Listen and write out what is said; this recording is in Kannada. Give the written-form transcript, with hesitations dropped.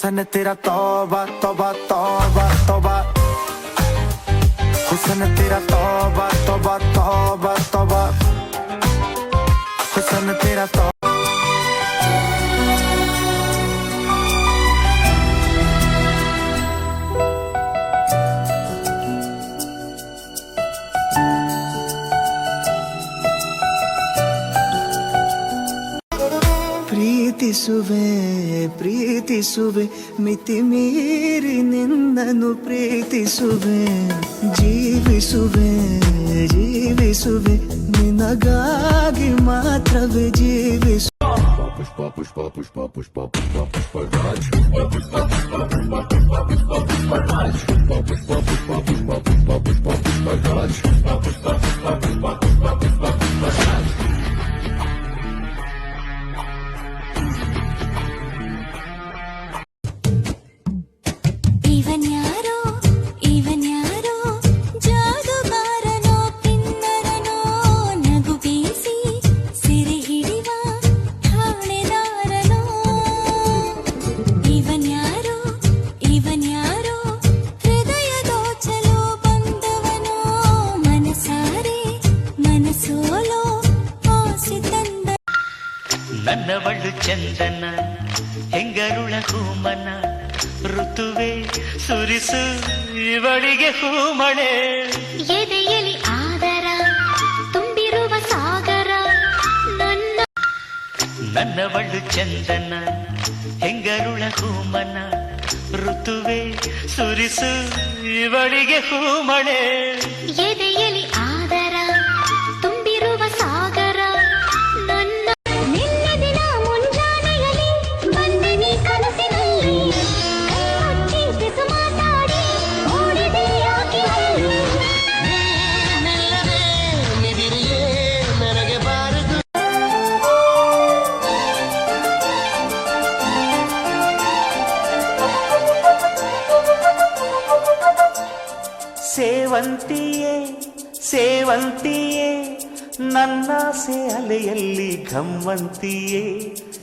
हुस्न तेरा तौबा तौबा तौबा तौबा, हुस्न तेरा तौबा तौबा तौबा तौबा, हुस्न तेरा तौबा। ಪ್ರೀತಿಸುವೆ ಮಿತಿ ಮೀರಿ ನಿನ್ನನ್ನು ಪ್ರೀತಿಸುವೆ, ಜೀವಿಸುವೆ ನಿನಗಾಗಿ ಮಾತ್ರವೇ ಜೀವಿಸು. ಪುಷ್ಪ ಪುಷ್ಪ ಪುಷ್ಪ ಪುಷ್ಪ ಪುಷ್ಪ ಪುಷ್ಪ ರಾಜ್, ಪುಷ್ಪ ಪುಷ್ಪ ಪುಷ್ಪ ಪುಷ್ಪ ಪುಷ್ಪ ಪುಷ್ಪ ರಾಜ್, ಪುಷ್ಪ ಪುಷ್ಪ ಪುಷ್ಪ ಪುಷ್ಪ ಪುಷ್ಪ ಪುಷ್ಪ ರಾಜ್, ಪುಷ್ಪ ಪುಷ್ಪ ಪುಷ್ಪ ಪುಷ್ಪ ಪುಷ್ಪ ರಾಜ್. ನನ್ನವಳು ಚಂದನ ಹೆಂಗರುಳ ಹೂಮನ, ಋತುವೆ ಸುರಿಸು ಇವಳಿಗೆ ಹೂಮಳೆ. ಎದೆಯಲಿ ಆದರ ತುಂಬಿರುವ ಸಾಗರ ನನ್ನವಳು ಚಂದನ ಹೆಂಗರುಳ ಹೂಮನ, ಋತುವೆ ಸುರಿಸು ಇವಳಿಗೆ ಹೂಮಳೆ. ಎದೆಯಲಿ ಆದರ ತುಂಬಿರುವ ಸಾಗರ ಸೇವಂತಿಯೇ ಸೇವಂತಿಯೇ ನನ್ನಾಸೆ ಅಲೆಯಲ್ಲಿ ಘಮ್ಮಂತಿಯೇ,